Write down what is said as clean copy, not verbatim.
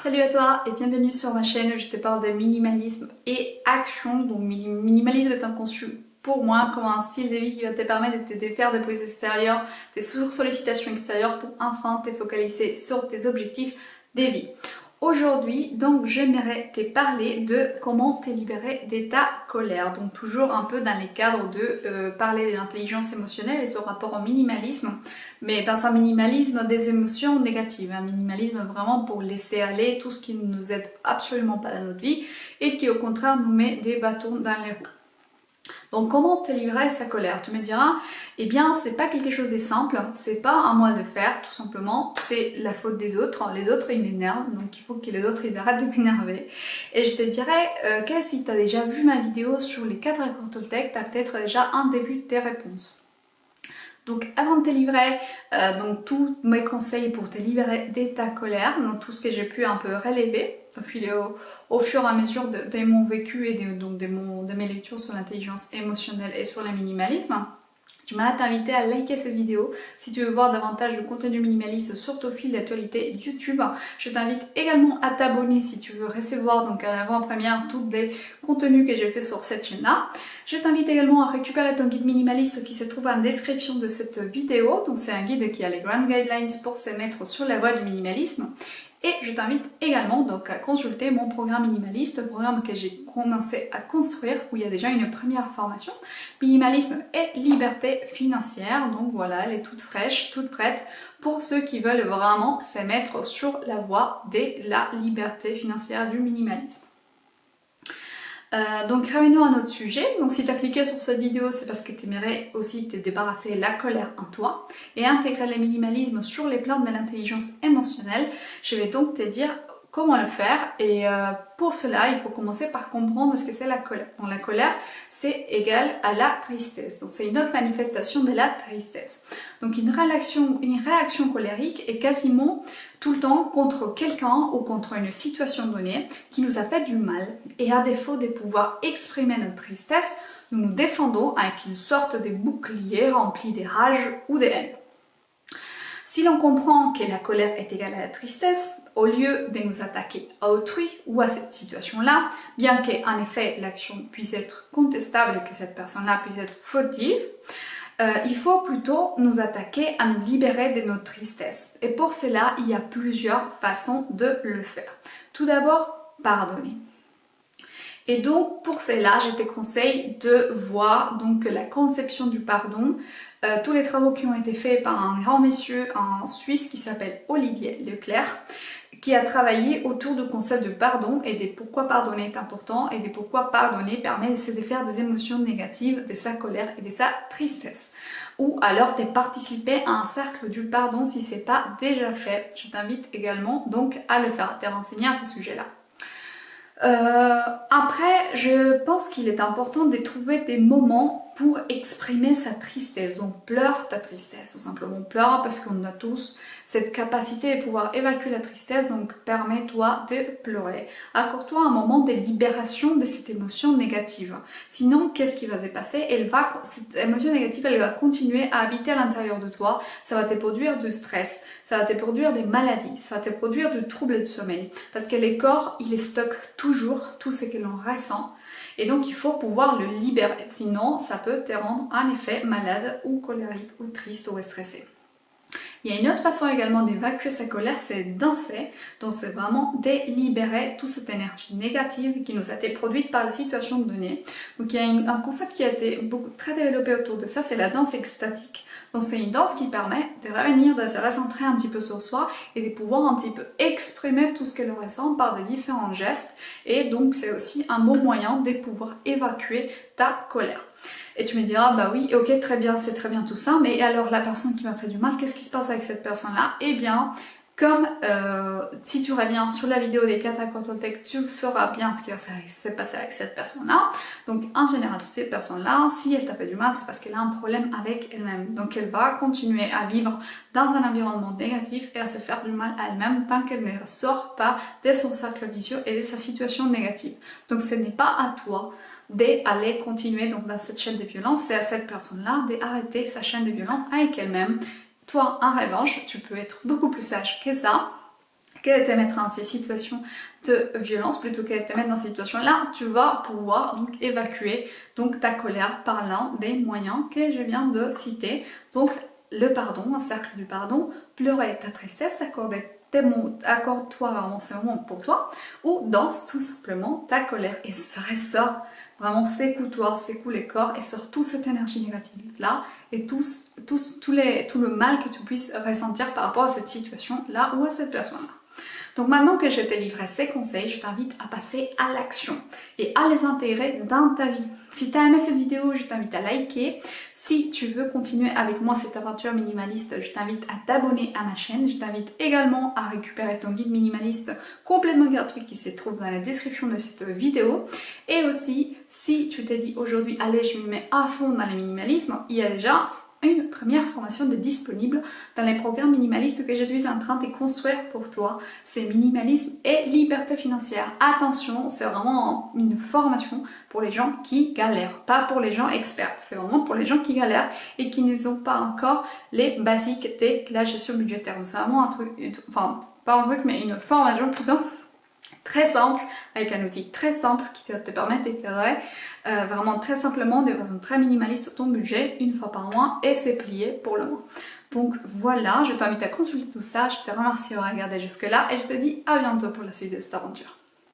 Salut à toi et bienvenue sur ma chaîne où je te parle de minimalisme et action. Donc minimalisme est conçu pour moi comme un style de vie qui va te permettre de te défaire des prises extérieures, des sollicitations extérieures pour enfin te focaliser sur tes objectifs de vie. Aujourd'hui, donc, j'aimerais te parler de comment te libérer de ta colère. Donc, toujours un peu dans les cadres de parler de l'intelligence émotionnelle et son rapport au minimalisme, mais dans un minimalisme des émotions négatives. Un minimalisme vraiment pour laisser aller tout ce qui ne nous aide absolument pas dans notre vie et qui, au contraire, nous met des bâtons dans les roues. Donc comment te livrer sa colère? Tu me diras, eh bien c'est pas quelque chose de simple, c'est pas à moi de faire tout simplement, c'est la faute des autres, les autres ils m'énervent, donc il faut que les autres ils arrêtent de m'énerver. Et je te dirais que si tu as déjà vu ma vidéo sur les 4 accords Toltec, tu as peut-être déjà un début de tes réponses. Donc avant de te livrer donc tous mes conseils pour te libérer de ta colère, donc tout ce que j'ai pu un peu relever au fur et à mesure de mon vécu et de mes lectures sur l'intelligence émotionnelle et sur le minimalisme, j'aimerais t'inviter à liker cette vidéo si tu veux voir davantage de contenu minimaliste sur ton fil d'actualité YouTube. Je t'invite également à t'abonner si tu veux recevoir donc en avant-première tous les contenus que j'ai fait sur cette chaîne-là. Je t'invite également à récupérer ton guide minimaliste qui se trouve en description de cette vidéo. Donc c'est un guide qui a les Grand Guidelines pour se mettre sur la voie du minimalisme. Et je t'invite également donc à consulter mon programme minimaliste, le programme que j'ai commencé à construire où il y a déjà une première formation, minimalisme et liberté financière. Donc voilà, elle est toute fraîche, toute prête pour ceux qui veulent vraiment se mettre sur la voie de la liberté financière du minimalisme. Donc revenons à notre sujet. Donc si tu as cliqué sur cette vidéo, c'est parce que tu aimerais aussi te débarrasser de la colère en toi et intégrer le minimalisme sur les plans de l'intelligence émotionnelle. Je vais donc te dire comment le faire et pour cela il faut commencer par comprendre ce que c'est la colère. Donc la colère c'est égal à la tristesse, donc c'est une autre manifestation de la tristesse. Donc une réaction colérique est quasiment tout le temps contre quelqu'un ou contre une situation donnée qui nous a fait du mal et à défaut de pouvoir exprimer notre tristesse, nous nous défendons avec une sorte de bouclier rempli de rage ou de haine. Si l'on comprend que la colère est égale à la tristesse, au lieu de nous attaquer à autrui ou à cette situation-là, bien qu'en effet l'action puisse être contestable et que cette personne-là puisse être fautive, il faut plutôt nous attaquer à nous libérer de notre tristesse. Et pour cela, il y a plusieurs façons de le faire. Tout d'abord, pardonner. Et donc pour cela, je te conseille de voir donc la conception du pardon, tous les travaux qui ont été faits par un grand monsieur en Suisse qui s'appelle Olivier Leclerc, qui a travaillé autour du concept de pardon et de pourquoi pardonner est important et de pourquoi pardonner permet de se défaire des émotions négatives, de sa colère et de sa tristesse. Ou alors de participer à un cercle du pardon si ce n'est pas déjà fait. Je t'invite également donc à le faire, à te renseigner à ce sujet-là. Après, je pense qu'il est important de trouver des moments pour exprimer sa tristesse. Donc pleure ta tristesse, tout simplement pleure parce qu'on a tous cette capacité de pouvoir évacuer la tristesse, donc permets-toi de pleurer. Accorde-toi un moment de libération de cette émotion négative. Sinon, qu'est-ce qui va se passer? Cette émotion négative, elle va continuer à habiter à l'intérieur de toi, ça va te produire du stress, ça va te produire des maladies, ça va te produire du trouble de sommeil, parce que le corps, il stocke toujours tout ce que l'on ressent, et donc il faut pouvoir le libérer, sinon ça peut te rendre en effet malade ou colérique ou triste ou stressé. Il y a une autre façon également d'évacuer sa colère, c'est danser. Donc c'est vraiment délibérer toute cette énergie négative qui nous a été produite par la situation donnée. Donc il y a un concept qui a été très développé autour de ça, c'est la danse extatique. Donc c'est une danse qui permet de revenir, de se recentrer un petit peu sur soi et de pouvoir un petit peu exprimer tout ce que l'on ressent par des différents gestes. Et donc c'est aussi un bon moyen de pouvoir évacuer ta colère. Et tu me diras, bah oui, ok, très bien, c'est très bien tout ça, mais alors la personne qui m'a fait du mal, qu'est-ce qui se passe avec cette personne-là? Eh bien, comme si tu reviens sur la vidéo des 4 accords Toltec, tu sauras bien ce qui va se passer avec cette personne-là. Donc en général, cette personne-là, si elle t'a fait du mal, c'est parce qu'elle a un problème avec elle-même. Donc elle va continuer à vivre dans un environnement négatif et à se faire du mal à elle-même tant qu'elle ne sort pas de son cercle vicieux et de sa situation négative. Donc ce n'est pas à toi d'aller continuer donc dans cette chaîne de violence, c'est à cette personne-là d'arrêter sa chaîne de violence avec elle-même. Toi, en revanche, tu peux être beaucoup plus sage que ça, qu'elle te mettre dans ces situations de violence plutôt qu'elle te mettre dans ces situations-là, tu vas pouvoir donc évacuer donc ta colère par l'un des moyens que je viens de citer. Donc le pardon, un cercle du pardon, pleurer ta tristesse, accorde-toi vraiment ces moments pour toi, ou danse tout simplement ta colère et ressort vraiment, secoue-toi, secoue les corps et sors toute cette énergie négative là et tout le mal que tu puisses ressentir par rapport à cette situation là ou à cette personne là. Donc maintenant que je t'ai livré ces conseils, je t'invite à passer à l'action et à les intégrer dans ta vie. Si tu as aimé cette vidéo, je t'invite à liker. Si tu veux continuer avec moi cette aventure minimaliste, je t'invite à t'abonner à ma chaîne. Je t'invite également à récupérer ton guide minimaliste complètement gratuit qui se trouve dans la description de cette vidéo. Et aussi, si tu t'es dit aujourd'hui, allez, je me mets à fond dans le minimalisme, il y a déjà une première formation de disponible dans les programmes minimalistes que je suis en train de construire pour toi. C'est minimalisme et liberté financière. Attention, c'est vraiment une formation pour les gens qui galèrent, pas pour les gens experts. C'est vraiment pour les gens qui galèrent et qui n'ont pas encore les basiques de la gestion budgétaire. C'est vraiment un truc, enfin pas un truc, mais une formation plutôt très simple, avec un outil très simple qui va te permettre d'éclairer vraiment très simplement, de façon très minimaliste, ton budget une fois par mois et c'est plié pour le mois. Donc voilà, je t'invite à consulter tout ça, je te remercie d'avoir regardé jusque là et je te dis à bientôt pour la suite de cette aventure.